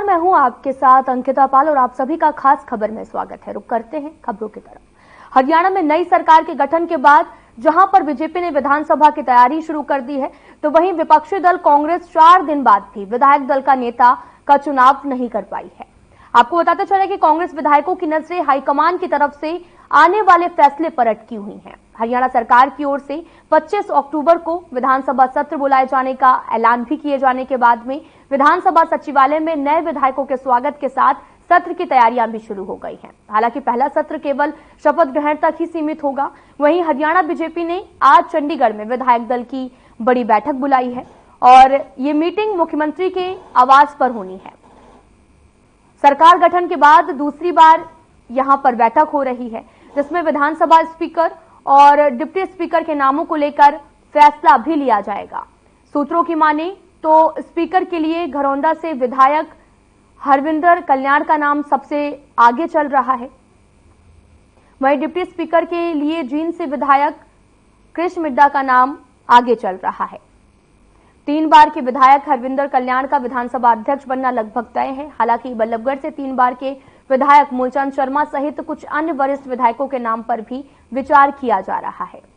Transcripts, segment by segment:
नमस्कार, मैं हूं आपके साथ अंकिता पाल और आप सभी का खास खबर में स्वागत है। रुक करते हैं खबरों की तरफ। हरियाणा में नई सरकार के गठन के बाद जहां पर बीजेपी ने विधानसभा की तैयारी शुरू कर दी है, तो वहीं विपक्षी दल कांग्रेस 4 दिन बाद भी विधायक दल का नेता का चुनाव नहीं कर पाई है। आपको बताते चले कि कांग्रेस विधायकों की नजरें हाईकमान की तरफ से आने वाले फैसले पर अटकी हुई हैं। हरियाणा सरकार की ओर से 25 अक्टूबर को विधानसभा सत्र बुलाए जाने का ऐलान भी किए जाने के बाद में विधानसभा सचिवालय में नए विधायकों के स्वागत के साथ सत्र की तैयारियां भी शुरू हो गई हैं। हालांकि पहला सत्र केवल शपथ ग्रहण तक ही सीमित होगा। वहीं हरियाणा बीजेपी ने आज चंडीगढ़ में विधायक दल की बड़ी बैठक बुलाई है और ये मीटिंग मुख्यमंत्री के आवास पर होनी है। सरकार गठन के बाद दूसरी बार यहां पर बैठक हो रही है, जिसमें विधानसभा स्पीकर और डिप्टी स्पीकर के नामों को लेकर फैसला भी लिया जाएगा। सूत्रों की माने तो स्पीकर के लिए घरौंदा से विधायक हरविंदर कल्याण का नाम सबसे आगे चल रहा है। वहीं डिप्टी स्पीकर के लिए जींद से विधायक कृष्ण मिड्डा का नाम आगे चल रहा है। 3 बार के विधायक हरविंदर कल्याण का विधानसभा अध्यक्ष बनना लगभग तय है। हालांकि बल्लभगढ़ से 3 बार के विधायक मूलचंद शर्मा सहित कुछ अन्य वरिष्ठ विधायकों के नाम पर भी विचार किया जा रहा है।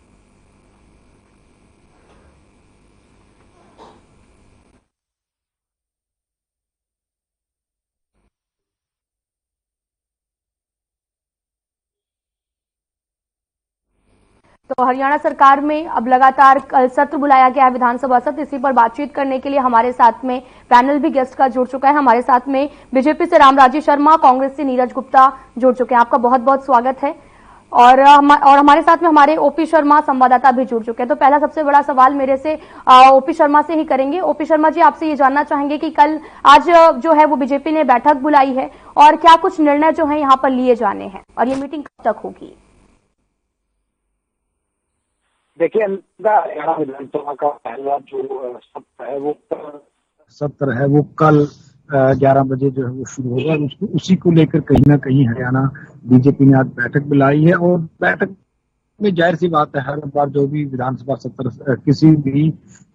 तो हरियाणा सरकार में अब लगातार कल सत्र बुलाया गया है, विधानसभा सत्र। इसी पर बातचीत करने के लिए हमारे साथ में पैनल भी गेस्ट का जुड़ चुका है। हमारे साथ में बीजेपी से रामराजी शर्मा, कांग्रेस से नीरज गुप्ता जुड़ चुके हैं। आपका बहुत बहुत स्वागत है। और हमारे साथ में हमारे ओपी शर्मा संवाददाता भी जुड़ चुके हैं। तो पहला सबसे बड़ा सवाल मेरे से ओपी शर्मा से ही करेंगे। ओपी शर्मा जी, आपसे ये जानना चाहेंगे कि कल आज जो है वो बीजेपी ने बैठक बुलाई है और क्या कुछ निर्णय जो है यहाँ पर लिए जाने हैं और ये मीटिंग कब तक होगी? देखिए, हरियाणा विधानसभा का पहला जो सत्र है वो कल 11 बजे जो है वो शुरू होगा। उसी को लेकर कहीं ना कहीं हरियाणा बीजेपी ने आज बैठक बुलाई है और बैठक में जाहिर सी बात है, हर बार जो भी विधानसभा सत्र किसी भी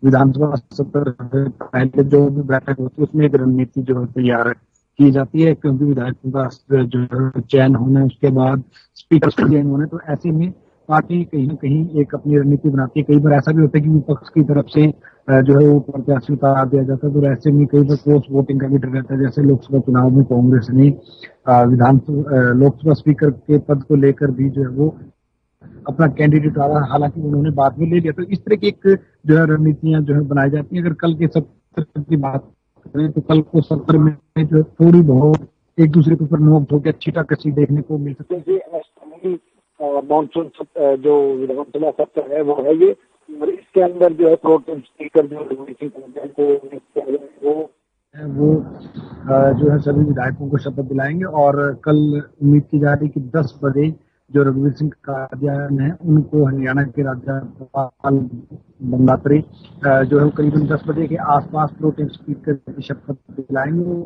विधानसभा सत्र पहले जो भी बैठक होती है उसमें एक रणनीति जो है तैयार की जाती है, क्योंकि विधायकों का जो चयन होना है, उसके बाद स्पीकर चयन होना है। तो ऐसे में पार्टी कहीं ना कहीं एक अपनी रणनीति बनाती है। कई बार ऐसा भी होता है कि विपक्ष की तरफ से जो है वो प्रत्याशी उतार दिया जाता है, तो ऐसे में कई बार क्रॉस वोटिंग का भी डर रहता है। जैसे लोकसभा चुनाव में कांग्रेस ने लोकसभा स्पीकर के पद को लेकर भी जो है वो अपना कैंडिडेट डाला, हालांकि उन्होंने बाद में ले लिया। तो इस तरह की एक जो है रणनीतियां जो है बनाई जाती है। अगर कल के सत्र की बात करें तो कल को सत्र में जो थोड़ी बहुत एक दूसरे के ऊपर नोक झोंक या छींटाकशी देखने को मिल सकती है। मानसून जो विधानसभा सत्र है वो है ये, और इसके अंदर जो है प्रोटेम स्पीकर जो वो जो है सभी विधायकों को शपथ दिलाएंगे। और कल उम्मीद की जा रही है कि 10 बजे जो रघुवीर सिंह कादियान है उनको हरियाणा के राज्यपाल बंडात्री जो है करीबन 10 बजे के आसपास प्रोटेम स्पीकर की शपथ दिलाएंगे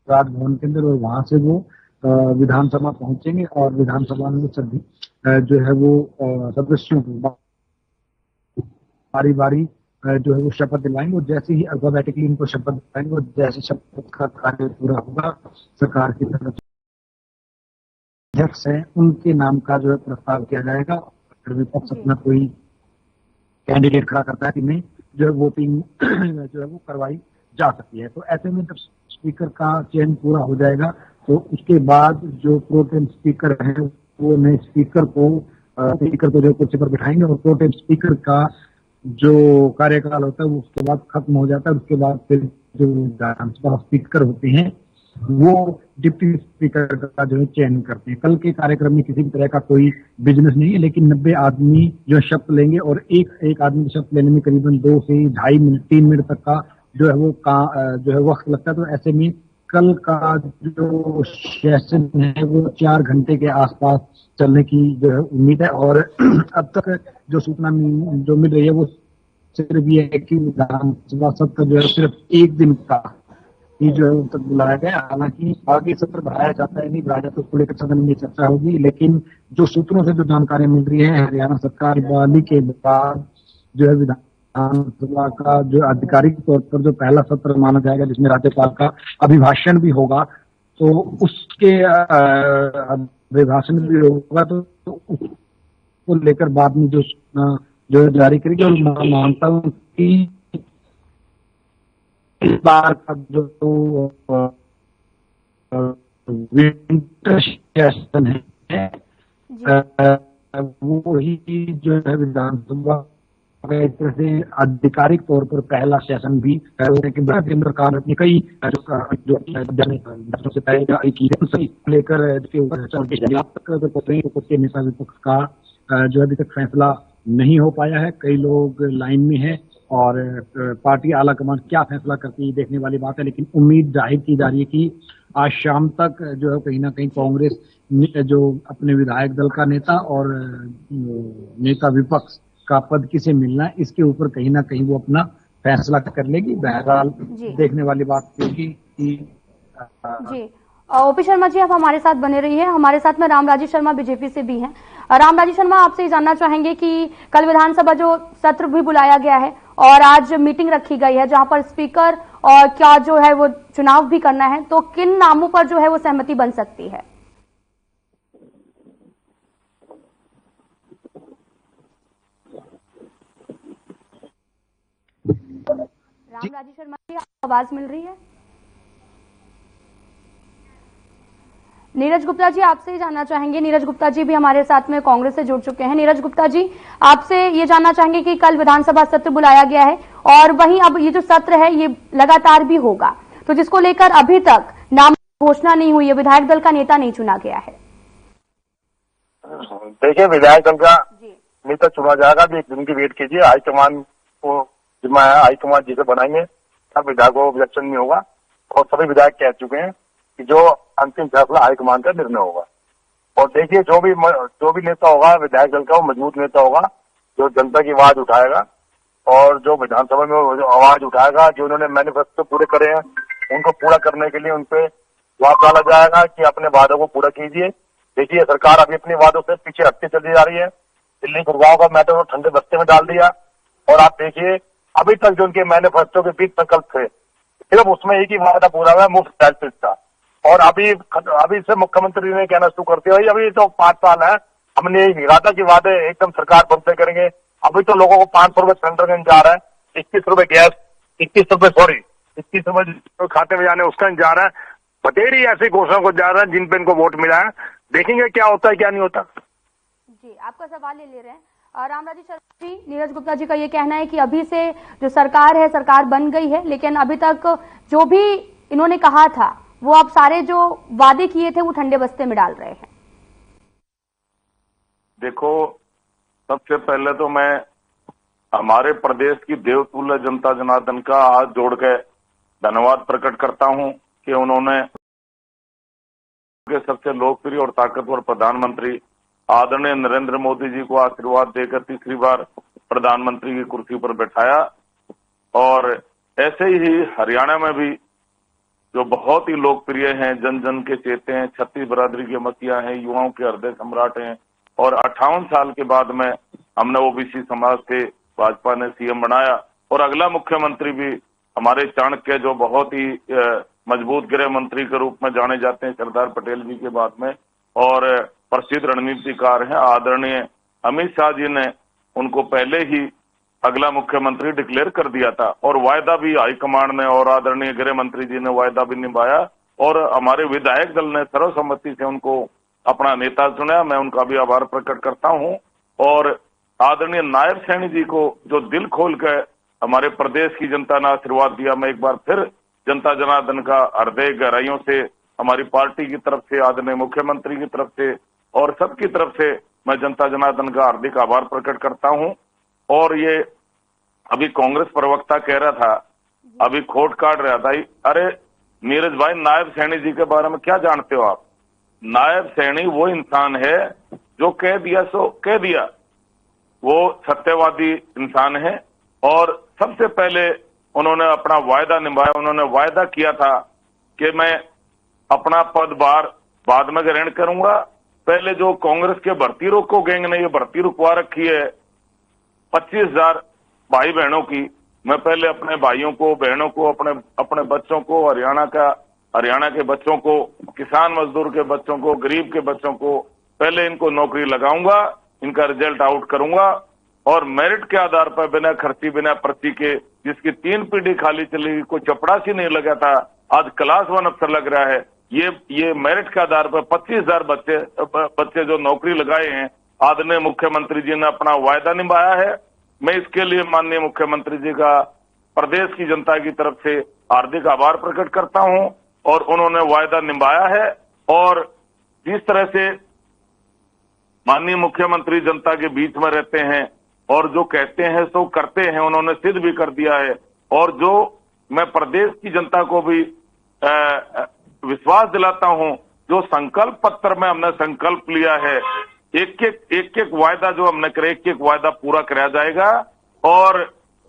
राजभवन के अंदर, और वहां से वो विधानसभा पहुंचेंगे और विधानसभा में सभी जो है वो सदस्यों को बारी बारी जो है वो शपथ दिलाएंगे। और जैसे ही अल्फाबेटिकली इनको शपथ दिलाएंगे और जैसे शपथ का कार्य पूरा होगा, सरकार की तरफ अध्यक्ष है उनके नाम का जो है प्रस्ताव किया जाएगा। अगर विपक्ष अपना कोई कैंडिडेट खड़ा करता है कि नहीं, जो है वोटिंग जो है वो करवाई जा सकती है। तो ऐसे में जब स्पीकर का चयन पूरा हो जाएगा तो उसके बाद जो प्रोटेम स्पीकर है वो नए स्पीकर को जो कुर्सी पर बिठाएंगे और प्रोटेम स्पीकर का जो कार्यकाल होता है वो उसके बाद खत्म हो जाता है। उसके बाद फिर जो विधानसभा स्पीकर होते हैं वो डिप्टी स्पीकर का जो है चयन करते हैं। कल के कार्यक्रम में किसी भी तरह का कोई बिजनेस नहीं है, लेकिन 90 आदमी जो शपथ लेंगे और एक आदमी की शपथ लेने में करीबन 2 से 2.5 मिनट 3 मिनट तक का जो है वो जो है वक्त लगता है। तो ऐसे में कल का जो सेशन है वो 4 घंटे के आसपास चलने की जो है उम्मीद है। और अब तक जो सूचना जो मिल रही है वो सिर्फ ये है कि विधानसभा सत्र जो है सिर्फ 1 दिन का ही जो है तक बुलाया गया। हालांकि आगे सत्र बढ़ाया जाता है नहीं बढ़ाया जाता, उसको लेकर सदन में चर्चा होगी। लेकिन जो सूत्रों से जो जानकारी मिल रही है, हरियाणा सरकार बहाली के बाद जो है विधानसभा का जो आधिकारिक तौर पर जो पहला सत्र माना जाएगा, जिसमें राज्यपाल का अभिभाषण भी होगा, तो उसके अभिभाषण भी होगा, तो उसको लेकर बाद में जो जारी करेगी। और मानता हूँ कि इस बार का जो विंटर सेशन है, वो ही जो है विधानसभा से आधिकारिक तौर पर पहला सेशन भी केंद्र सरकार ने कई जो से तय की लेकर नेता विपक्ष का जो अभी तक फैसला नहीं हो पाया है। कई लोग लाइन में है और पार्टी आलाकमान क्या फैसला करती है देखने वाली बात है, लेकिन उम्मीद जाहिर की जा रही है कि आज शाम तक जो है कहीं ना कहीं कांग्रेस जो अपने विधायक दल का नेता और नेता विपक्ष का पद किसे मिलना है, इसके ऊपर कहीं ना कहीं वो अपना फैसला कर लेगी। बहरहाल देखने वाली बात होगी कि जी। ओपी शर्मा जी, आप हमारे साथ बने रहिए। हमारे साथ में रामराजी शर्मा बीजेपी से भी हैं। रामराजी शर्मा, आपसे ये जानना चाहेंगे कि कल विधानसभा जो सत्र भी बुलाया गया है और आज मीटिंग रखी गई है जहां पर स्पीकर और क्या जो है वो चुनाव भी करना है, तो किन नामों पर जो है वो सहमति बन सकती है? रामराजी शर्मा जी, आपको आवाज मिल रही है? नीरज गुप्ता जी, आपसे ही जानना चाहेंगे। नीरज गुप्ता जी भी हमारे साथ में कांग्रेस से जुड़ चुके हैं। नीरज गुप्ता जी, आपसे ये जानना चाहेंगे कि कल विधानसभा सत्र बुलाया गया है और वहीं अब ये जो सत्र है ये लगातार भी होगा, तो जिसको लेकर अभी तक नाम घोषणा नहीं हुई है, विधायक दल का नेता नहीं चुना गया है। देखिए, विधायक दल का नेता चुना जाएगा, अभी एक दिन की वेट कीजिए। हाईकमान को जिम्मा है, हाईकमान जिसे बनाएंगे सब विधायकों को ऑब्जेक्शन नहीं होगा और सभी विधायक कह चुके हैं कि जो अंतिम फैसला हाईकमान का निर्णय होगा। और देखिए, जो भी नेता होगा विधायक दल का, वो मजबूत नेता होगा जो जनता की आवाज उठाएगा और जो विधानसभा में आवाज उठाएगा, जो उन्होंने मैनिफेस्टो पूरे करे हैं उनको पूरा करने के लिए उनपे दबाव डाला जाएगा कि अपने वादों को पूरा कीजिए। देखिए, सरकार अभी अपने वादों से पीछे हटती चली जा रही है। दिल्ली गुड़गांव का मैटर वो ठंडे बस्ते में डाल दिया और आप देखिए अभी तक जो उनके मैनिफेस्टो के 20 संकल्प थे, सिर्फ उसमें एक ही वादा पूरा हुआ, मुफ्त डायलिसिस का। और अभी से मुख्यमंत्री ने कहना शुरू कर दिया, अभी तो 5 साल है, हमने यही कहा था कि वादे एकदम सरकार बनते करेंगे। अभी तो लोगों को 500 रुपए सिलेंडर का इंतजार है, 21 रुपए गैस, 21 रुपए खाते में जाने उसका इंतजार है। बतेरी ऐसी घोषणा को जा रहा है जिन पे इनको वोट मिला है। देखेंगे क्या होता है क्या नहीं होता। जी, आपका सवाल ले रहे हैं रामराजी शर्मा जी। नीरज गुप्ता जी का ये कहना है कि अभी से जो सरकार है, सरकार बन गई है, लेकिन अभी तक जो भी इन्होंने कहा था वो आप सारे जो वादे किए थे वो ठंडे बस्ते में डाल रहे हैं। देखो, सबसे पहले तो मैं हमारे प्रदेश की देवतुल्य जनता जनार्दन का हाथ जोड़ के धन्यवाद प्रकट करता हूं कि उन्होंने सबसे लोकप्रिय और ताकतवर प्रधानमंत्री आदरणीय नरेंद्र मोदी जी को आशीर्वाद देकर तीसरी बार प्रधानमंत्री की कुर्सी पर बैठाया। और ऐसे ही हरियाणा में भी जो बहुत ही लोकप्रिय हैं, जन जन के चेते हैं, छत्तीस बरादरी के मसीहा हैं, युवाओं के हृदय सम्राट हैं और 58 साल के बाद में हमने ओबीसी समाज से भाजपा ने सीएम बनाया। और अगला मुख्यमंत्री भी हमारे चाणक्य जो बहुत ही मजबूत गृह मंत्री के रूप में जाने जाते हैं सरदार पटेल जी के बाद में और प्रसिद्ध रणनीतिकार हैं आदरणीय अमित शाह जी ने उनको पहले ही अगला मुख्यमंत्री डिक्लेयर कर दिया था। और वायदा भी हाईकमान ने और आदरणीय गृह मंत्री जी ने वायदा भी निभाया और हमारे विधायक दल ने सर्वसम्मति से उनको अपना नेता चुना। मैं उनका भी आभार प्रकट करता हूं। और आदरणीय नायब सैनी जी को जो दिल खोल कर हमारे प्रदेश की जनता ने आशीर्वाद दिया, मैं एक बार फिर जनता जनार्दन का हृदय गहराइयों से हमारी पार्टी की तरफ से, आदरणीय मुख्यमंत्री की तरफ से और सबकी तरफ से मैं जनता जनार्दन का हार्दिक आभार प्रकट करता हूं। और ये अभी कांग्रेस प्रवक्ता कह रहा था, अभी खोट काट रहा था, अरे नीरज भाई, नायब सैनी जी के बारे में क्या जानते हो आप? नायब सैनी वो इंसान है जो कह दिया सो कह दिया, वो सत्यवादी इंसान है। और सबसे पहले उन्होंने अपना वायदा निभाया। उन्होंने वायदा किया था कि मैं अपना पदभार बाद में ग्रहण करूंगा, पहले जो कांग्रेस के भर्ती रोको गैंग ने ये भर्ती रुकवा रखी है, 25,000 भाई बहनों की, मैं पहले अपने भाइयों को, बहनों को, अपने बच्चों को, हरियाणा के बच्चों को, किसान मजदूर के बच्चों को, गरीब के बच्चों को, पहले इनको नौकरी लगाऊंगा, इनका रिजल्ट आउट करूंगा और मेरिट के आधार पर बिना खर्ची, बिना पर्ची के, जिसकी 3 पीढ़ी खाली चली, कोई चपड़ासी नहीं लगा था, आज क्लास 1 अफसर लग रहा है। ये मेरिट के आधार पर 25,000 बच्चे जो नौकरी लगाए हैं, आदरणीय मुख्यमंत्री जी ने अपना वायदा निभाया है। मैं इसके लिए माननीय मुख्यमंत्री जी का प्रदेश की जनता की तरफ से हार्दिक आभार प्रकट करता हूं और उन्होंने वायदा निभाया है और जिस तरह से माननीय मुख्यमंत्री जनता के बीच में रहते हैं और जो कहते हैं सो करते हैं, उन्होंने सिद्ध भी कर दिया है। और जो मैं प्रदेश की जनता को भी विश्वास दिलाता हूं, जो संकल्प पत्र में हमने संकल्प लिया है, एक वायदा जो हमने करे, एक वायदा पूरा कराया जाएगा। और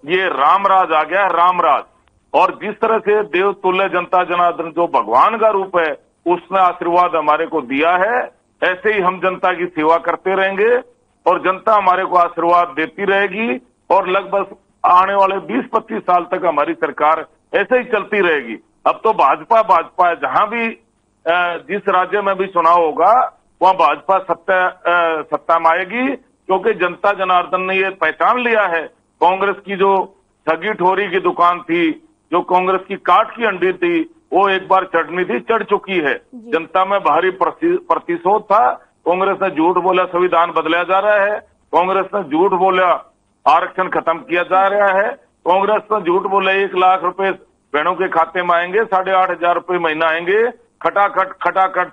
ये रामराज आ गया, रामराज। और जिस तरह से देवतुल्य जनता जनार्दन जो भगवान का रूप है, उसने आशीर्वाद हमारे को दिया है, ऐसे ही हम जनता की सेवा करते रहेंगे और जनता हमारे को आशीर्वाद देती रहेगी और लगभग आने वाले 20-25 साल तक हमारी सरकार ऐसे ही चलती रहेगी। अब तो भाजपा है, जहां भी जिस राज्य में भी चुनाव होगा वहां भाजपा सत्ता में आएगी, क्योंकि जनता जनार्दन ने ये पहचान लिया है। कांग्रेस की जो ठगी ठोरी की दुकान थी, जो कांग्रेस की काट की अंडी थी, वो एक बार चढ़नी थी, चढ़ चुकी है। जनता में भारी प्रतिशोध था। कांग्रेस ने झूठ बोला संविधान बदला जा रहा है, कांग्रेस ने झूठ बोला आरक्षण खत्म किया जा रहा है, कांग्रेस ने झूठ बोला 1 लाख रुपए बहनों के खाते में आएंगे, 8,500 रुपए महीना आएंगे, खटाखट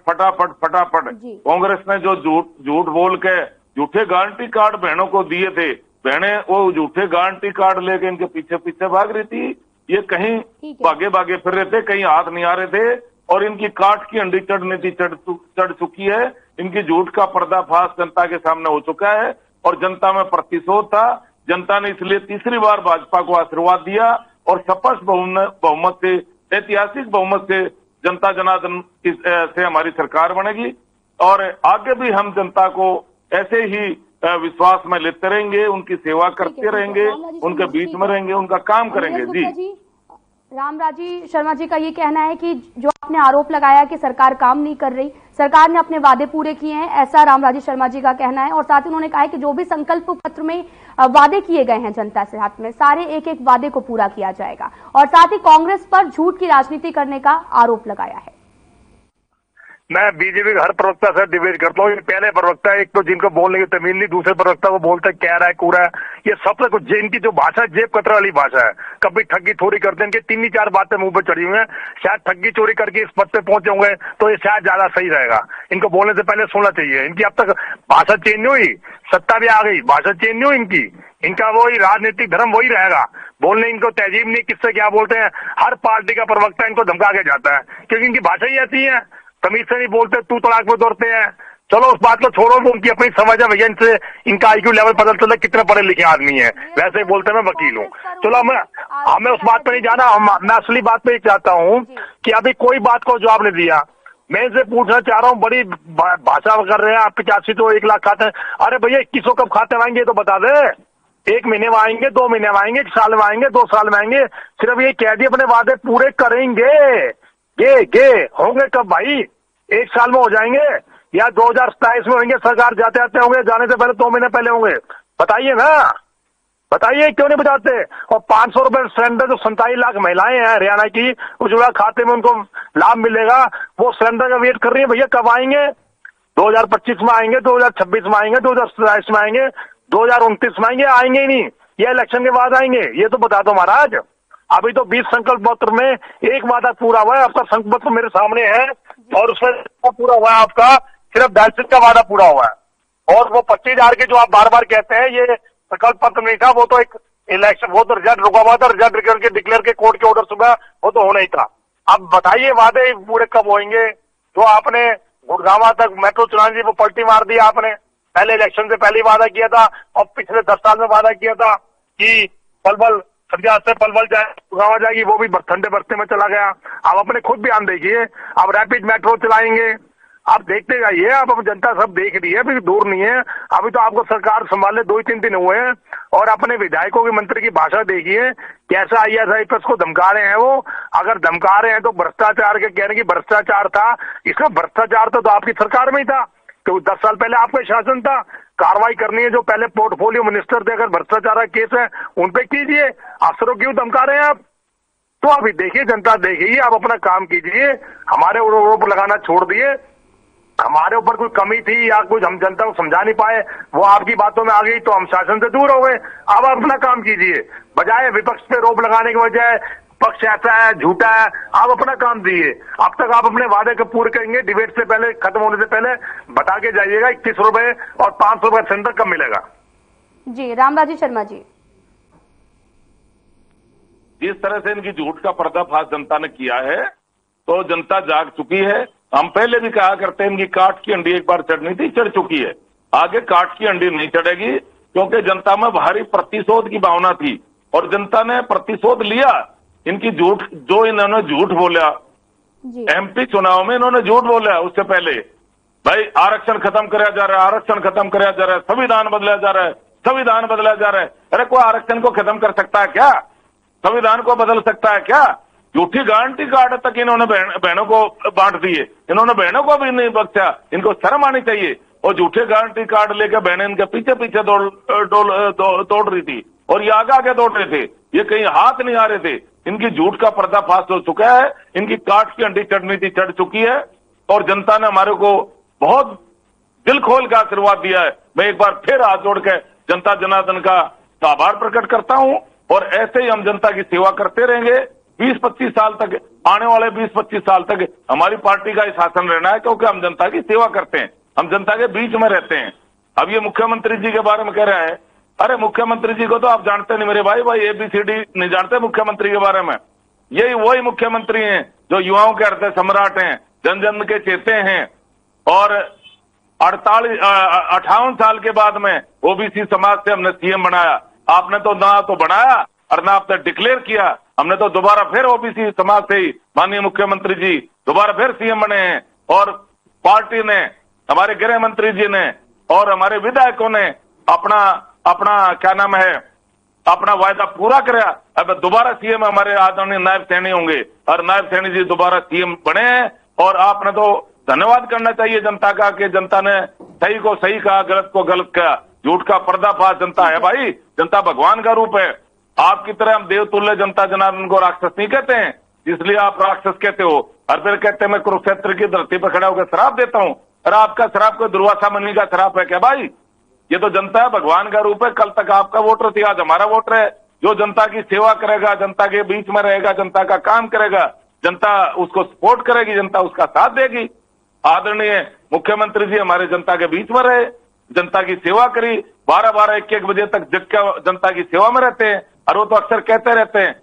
फटाफट। कांग्रेस ने जो झूठ बोल के झूठे गारंटी कार्ड बहनों को दिए थे, बहनें वो झूठे गारंटी कार्ड लेके इनके पीछे भाग रही थी। ये कहीं भागे फिर रहे थे, कहीं हाथ नहीं आ रहे थे और इनकी काट की अंडी चढ़नी थी, चढ़ चुकी है। इनकी झूठ का पर्दाफाश जनता के सामने हो चुका है और जनता में प्रतिशोध था। जनता ने इसलिए तीसरी बार भाजपा को आशीर्वाद दिया और स्पष्ट बहुमत से, ऐतिहासिक बहुमत से जनता जनार्दन से हमारी सरकार बनेगी और आगे भी हम जनता को ऐसे ही विश्वास में लेते रहेंगे, उनकी सेवा करते रहेंगे, उनके बीच में रहेंगे, उनका काम करेंगे। जी रामराजी शर्मा जी का ये कहना है कि जो आपने आरोप लगाया कि सरकार काम नहीं कर रही, सरकार ने अपने वादे पूरे किए हैं, ऐसा रामराजी शर्मा जी का कहना है। और साथ ही उन्होंने कहा है कि जो भी संकल्प पत्र में वादे किए गए हैं जनता से हाथ में, सारे एक वादे को पूरा किया जाएगा। और साथ ही कांग्रेस पर झूठ की राजनीति करने का आरोप लगाया है। मैं बीजेपी के हर प्रवक्ता से डिबेट करता हूँ। पहले प्रवक्ता एक तो जिनको बोलने की तमीज नहीं, दूसरे प्रवक्ता को बोलते कह रहा है, कूड़ा है। ये सबसे कुछ इनकी जो भाषा है जेब कतरा वाली भाषा है। कभी ठगी चोरी करते हैं, इनकी 3-4 बातें मुंह पे चढ़ी हुई हैं। शायद ठगी चोरी करके इस पद पे पहुंचे होंगे तो ये शायद ज्यादा सही रहेगा। इनको बोलने से पहले सुनना चाहिए। इनकी अब तक भाषा चेंज नहीं हुई, सत्ता भी आ गई, भाषा चेंज नहीं हुई इनकी। इनका वही राजनीतिक धर्म वही रहेगा। बोलने इनको तहजीब नहीं, किससे क्या बोलते हैं। हर पार्टी का प्रवक्ता इनको धमका के जाता है क्योंकि इनकी भाषा ही ऐसी है। तमीज से नहीं बोलते, तू तड़ाक में दौड़ते हैं। चलो उस बात को छोड़ो, वो उनकी अपनी समझ है भैया। इनसे इनका IQ लेवल पता चलता है कितने पढ़े लिखे आदमी है। वैसे ही बोलते मैं वकील हूँ। चलो हमें उस बात पे नहीं जाना। मैं असली बात पे चाहता हूँ कि अभी कोई बात को जवाब नहीं दिया। मैं इनसे पूछना चाह रहा हूँ, बड़ी भाषा कर रहे हैं आप। 85 तो 1 लाख खाते हैं। अरे भैया 2100 कब खाते में आएंगे तो बता दे। 1 महीने में आएंगे, 2 महीने में आएंगे, 1 साल में आएंगे, 2 साल में आएंगे। सिर्फ ये कह दिए अपने वादे पूरे करेंगे। ये होंगे कब भाई? 1 साल में हो जाएंगे या 2027 में होंगे? सरकार जाते आते होंगे, जाने से पहले 2 महीने पहले होंगे? बताइए ना, बताइए क्यों नहीं बताते। और 500 रुपए सिलेंडर, जो 27 लाख महिलाएं हैं हरियाणा की, उज्ज्वला खाते में उनको लाभ मिलेगा, वो सिलेंडर का वेट कर रही है। भैया कब आएंगे? 2025 में आएंगे, 2026 में आएंगे, 2027 में आएंगे, 2029 में आएंगे? आएंगे ही नहीं। ये इलेक्शन के बाद आएंगे, ये तो बता दो महाराज। अभी तो 20 संकल्प पत्र में एक वादा पूरा हुआ है। आपका संकल्प पत्र मेरे सामने है और उसमें पूरा हुआ है आपका, सिर्फ डायलिसिस का वादा पूरा हुआ है। और वो 25,000 के जो आप बार बार कहते हैं, ये संकल्प पत्र नहीं था, वो तो एक इलेक्शन, वो तो रिजल्ट रुका हुआ था। रिजल्ट करके डिक्लेयर के कोर्ट के ऑर्डर सुबह, वो तो होना ही था। अब बताइए वादे पूरे कब होंगे? जो आपने गुड़गांव तक मेट्रो चलाने की वो पलटी मार दिया आपने। पहले इलेक्शन से पहले वादा किया था और पिछले 10 साल में वादा किया था कि पलवल सरिया से पलवल गुड़गांव जाएगी, वो भी ठंडे बरसते में चला गया। आप अपने खुद बयान देखिए। अब रैपिड मेट्रो चलाएंगे, आप देखते जाइए, आप अब जनता सब देख रही है, अभी दूर नहीं है। अभी तो आपको सरकार संभाले 2-3 दिन हुए हैं और अपने विधायकों के मंत्री की भाषा देखिए, कैसा ISIPS को धमका रहे हैं वो। अगर धमका रहे हैं तो भ्रष्टाचार के कह रहे हैं कि भ्रष्टाचार था, इसमें भ्रष्टाचार तो आपकी सरकार में ही था, तो 10 साल पहले आपका शासन था। कार्रवाई करनी है, जो पहले पोर्टफोलियो मिनिस्टर थे, अगर भ्रष्टाचार का केस है उन पे कीजिए, अफसरों क्यों धमका रहे हैं आप? तो अभी देखिए, जनता देखेगी, आप अपना काम कीजिए, हमारे आरोप लगाना छोड़ दिए। हमारे ऊपर कोई कमी थी या कुछ हम जनता को समझा नहीं पाए, वो आपकी बातों में आ गई तो हम शासन से दूर हो गए। अब आप अपना काम कीजिए, बजाय विपक्ष पे रोप लगाने की बजाय पक्ष ऐसा है, झूठा है, आप अपना काम दीजिए। अब तक आप अपने वादे को पूरे करेंगे, डिबेट से पहले, खत्म होने से पहले बता के जाइएगा 21 रुपए और 500 रुपए सेंटर कब मिलेगा। जी रामराजी शर्मा जी, जिस तरह से इनकी झूठ का पर्दाफाश जनता ने किया है तो जनता जाग चुकी है। हम पहले भी कहा करते हैं, इनकी काठ की अंडी एक बार चढ़नी थी, चढ़ चुकी है, आगे काठ की अंडी नहीं चढ़ेगी, क्योंकि जनता में भारी प्रतिशोध की भावना थी और जनता ने प्रतिशोध लिया। इनकी झूठ, जो इन्होंने झूठ बोला MP चुनाव में, इन्होंने झूठ बोला उससे पहले, भाई आरक्षण खत्म कराया जा रहा है, आरक्षण खत्म कराया जा रहा है, संविधान बदला जा रहा है, संविधान बदला जा रहा है। अरे कोई आरक्षण को खत्म कर सकता है क्या? संविधान को बदल सकता है क्या? झूठी गारंटी कार्ड तक इन्होंने बहनों को बांट दिए, इन्होंने बहनों को भी नहीं बख्शा। इनको शर्म आनी चाहिए। और झूठे गारंटी कार्ड लेकर बहनें इनके पीछे पीछे दौड़ रही थी और ये आगे आगे दौड़ रहे थे, ये कहीं हाथ नहीं आ रहे थे। इनकी झूठ का पर्दाफाश हो चुका है, इनकी काठ की अंडी चढ़नी थी, चढ़ चुकी है और जनता ने हमारे को बहुत दिल खोल का आशीर्वाद दिया है। मैं एक बार फिर हाथ जोड़ के जनता जनार्दन का आभार प्रकट करता हूं और ऐसे ही हम जनता की सेवा करते रहेंगे। 20-25 साल तक, आने वाले 20-25 साल तक हमारी पार्टी का ही शासन रहना है, क्योंकि हम जनता की सेवा करते हैं, हम जनता के बीच में रहते हैं। अब ये मुख्यमंत्री जी के बारे में कह रहा है, अरे मुख्यमंत्री जी को तो आप जानते नहीं मेरे भाई, ABCD नहीं जानते मुख्यमंत्री के बारे में। यही वही मुख्यमंत्री हैं जो युवाओं के हृदय सम्राट हैं, जन जन के चेते हैं और 58 साल के बाद में OBC समाज से हमने CM बनाया। आपने तो ना तो बनाया और ना आपने डिक्लेयर किया, हमने तो दोबारा फिर OBC समाज से ही माननीय मुख्यमंत्री जी दोबारा फिर CM बने हैं और पार्टी ने, हमारे गृह मंत्री जी ने और हमारे विधायकों ने अपना क्या नाम है, अपना वायदा पूरा कराया। अब दोबारा CM हमारे आदरणीय नायब सैनी होंगे और नायब सैनी जी दोबारा CM बने हैं और आपने तो धन्यवाद करना चाहिए जनता का कि जनता ने सही को सही कहा, गलत को गलत कहा। झूठ का पर्दाफाश जनता है भाई, जनता भगवान का रूप है। आपकी तरह हम देवतुल्य जनता जनार्दन को राक्षस नहीं कहते हैं, इसलिए आप राक्षस कहते हो और फिर कहते हैं मैं कुरुक्षेत्र की धरती पर खड़ा होकर श्राप देता हूं। अरे आपका श्राप कोई दुर्वासा मुनि का श्राप है क्या भाई? ये तो जनता है, भगवान का रूप है। कल तक आपका वोटर थी, आज हमारा वोटर है। जो जनता की सेवा करेगा, जनता के बीच में रहेगा, जनता का काम करेगा, जनता उसको सपोर्ट करेगी, जनता उसका साथ देगी। आदरणीय मुख्यमंत्री जी हमारे जनता के बीच में रहे, जनता की सेवा करी, 12-12, 1-1 बजे तक जनता की सेवा में रहते हैं। और वो तो अक्सर कहते रहते हैं,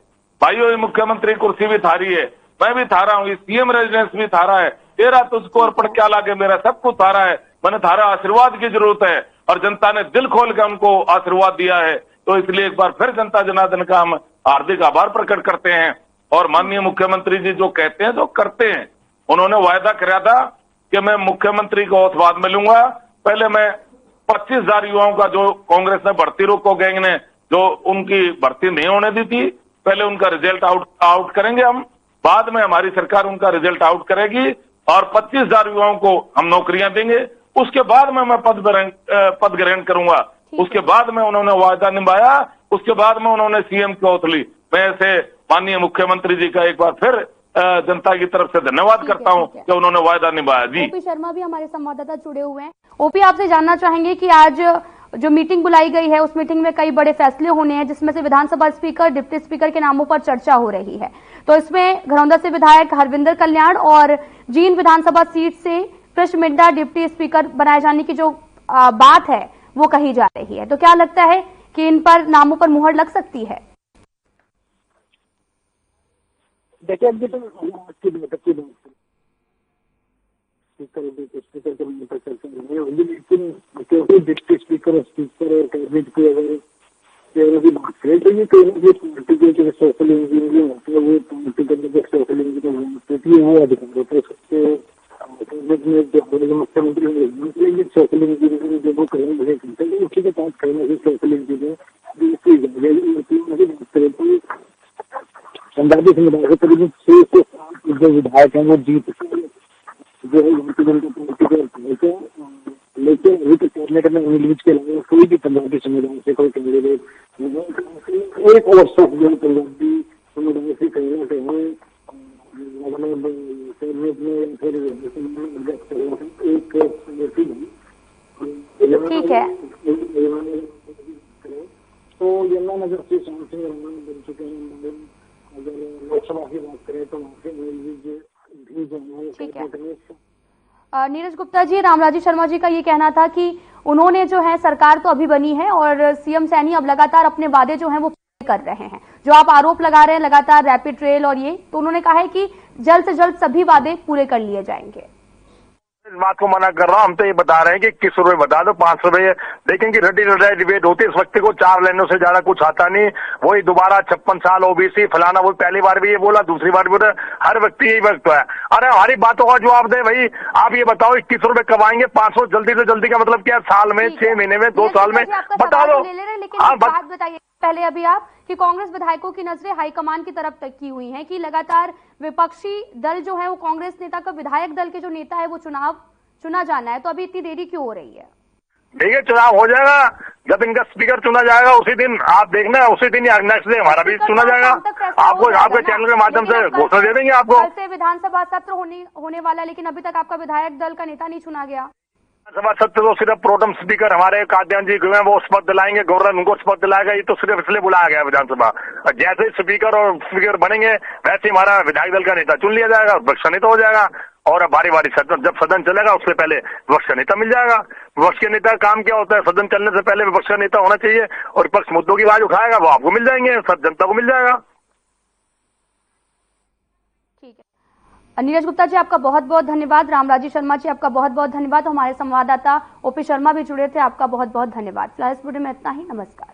भाइयों ये मुख्यमंत्री कुर्सी भी थारी है, मैं भी थारा हूं, CM रेजिडेंस भी थारा है, तेरा तुझको अर्पण क्या लागे, मेरा सब कुछ थारा है, मैंने थारा आशीर्वाद की जरूरत है। और जनता ने दिल खोल कर हमको आशीर्वाद दिया है, तो इसलिए एक बार फिर जनता जनार्दन का हम हार्दिक आभार प्रकट करते हैं। और माननीय मुख्यमंत्री जी जो कहते हैं जो करते हैं, उन्होंने वायदा कराया था कि मैं मुख्यमंत्री को बाद में लूंगा, पहले मैं 25,000 युवाओं का जो कांग्रेस ने भर्ती रोको गैंग ने जो उनकी भर्ती नहीं होने दी थी, पहले उनका रिजल्ट आउट करेंगे हम, बाद में हमारी सरकार उनका रिजल्ट आउट करेगी और 25,000 युवाओं को हम नौकरियां देंगे, उसके बाद में मैं पद ग्रहण करूंगा। उसके बाद में उन्होंने वायदा निभाया, उसके बाद में उन्होंने CM की ओथ ली। मैं ऐसे माननीय मुख्यमंत्री जी का एक बार फिर जनता की तरफ से धन्यवाद करता हूं कि उन्होंने वायदा निभाया। जी OP शर्मा भी हमारे संवाददाता जुड़े हुए हैं। OP आपसे जानना चाहेंगे कि आज जो मीटिंग बुलाई गई है उस मीटिंग में कई बड़े फैसले होने हैं, जिसमें से विधानसभा स्पीकर, डिप्टी स्पीकर के नामों पर चर्चा हो रही है। तो इसमें घरौंदा से विधायक हरविंदर कल्याण और जींद विधानसभा सीट से कृष्ण मिड्डा डिप्टी स्पीकर बनाए जाने की जो बात है वो कही जा रही है। तो क्या लगता है कि इन पर नामों पर मुहर लग सकती है? देखिए अभी तो स्पीकर के मुद्दे पर चर्चा नहीं होगी, लेकिन क्योंकि डिप्टी स्पीकर और स्पीकर और कैबिनेट की अगर की बात करें तो ये कहीं ना कहीं पार्टी के जो सोशल इंजीनियरिंग होती है वो पार्टी के अंदर सोशल इंजीनियरिंग होती है वो अधिकारों पर सबसे कैबिनेट में जो हमारे मुख्यमंत्री होंगे सोशल इंजीनियरिंग जो वो करेंगे उसी के पास करना है सोशल इंजीनियरिंग पंजाबी समुदाय के करीब 6 से 7 जो विधायक हैं वो जीत जो है लेकिन अभी तो कैबिनेट में इंग्लिश के अलावा कोई भी पंजाबी समुदाय से कोई कैंडिडेट एक और शख्स जो पंजाबी समुदाय से कहना चाहिए कैबिनेट में फिर एक ठीक है। तो यमुनानगर से श्याम सिंह राणा बन चुके हैं। अगर लोकसभा की बात करें तो वहाँ से भी जो है नीरज गुप्ता जी, रामराजी शर्मा जी का ये कहना था कि उन्होंने जो है सरकार तो अभी बनी है और सीएम सैनी अब लगातार अपने वादे जो हैं वो पूरे कर रहे हैं। जो आप आरोप लगा रहे हैं लगातार रैपिड ट्रेल और ये, तो उन्होंने कहा है कि जल्द से जल्द सभी वादे पूरे कर लिए जाएंगे। इस बात को मना कर रहा हूं, हम तो ये बता रहे हैं कि 21 रुपए बता दो, 5 रुपए देखेंगे रड्डी लड़ाई डिबेट होती है। इस वक्त को 4 लाइनों से ज्यादा कुछ आता नहीं। वही दोबारा 56 साल ओबीसी फलाना, वो पहली बार भी ये बोला, दूसरी बार भी बोला, हर व्यक्ति यही वक्त है। अरे हमारी बातों का जवाब दे भाई। आप ये बताओ 21 रुपए कब आएंगे? 500 जल्दी से जल्दी का मतलब क्या? साल में, 6 महीने में, 2 साल में? बता दो। लेकिन बात बताइए पहले अभी आप कि कांग्रेस विधायकों की नजरें हाईकमान की तरफ तक की हुई हैं कि लगातार विपक्षी दल जो है वो कांग्रेस नेता का विधायक दल के जो नेता है वो चुना जाना है, तो अभी इतनी देरी क्यों हो रही है? ठीक है, चुनाव हो जाएगा। जब इनका स्पीकर चुना जाएगा उसी दिन आप देखना, उसी दिन या नेक्स्ट डे हमारा भी चुना जाएगा। आपको आपके चैनल के माध्यम से घोषणा दे देंगे आपको। कल से विधानसभा सत्र होने वाला है, लेकिन अभी तक आपका विधायक दल का नेता नहीं चुना गया। विधानसभा सत्र तो सिर्फ प्रोटेम स्पीकर हमारे काद्यान जी हुए हैं, वो शपथ दिलाएंगे, गवर्नर उनको शपथ दिलाएगा। ये तो सिर्फ इसलिए बुलाया गया विधानसभा। जैसे ही स्पीकर बनेंगे वैसे हमारा विधायक दल का नेता चुन लिया जाएगा, विपक्ष नेता हो जाएगा। और बारी बारी सदन, जब सदन चलेगा उससे पहले विपक्ष का नेता मिल जाएगा। विपक्ष के नेता का काम क्या होता है? सदन चलने से पहले विपक्ष का नेता होना चाहिए और विपक्ष मुद्दों की आवाज उठाएगा, वो आपको मिल जाएंगे, सब जनता को मिल जाएगा। ठीक है, नीरज गुप्ता जी आपका बहुत बहुत धन्यवाद। रामराजी शर्मा जी आपका बहुत बहुत धन्यवाद। हमारे संवाददाता ओपी शर्मा भी जुड़े थे, आपका बहुत बहुत धन्यवाद। फ्लैश बुलेटिन में इतना ही, नमस्कार।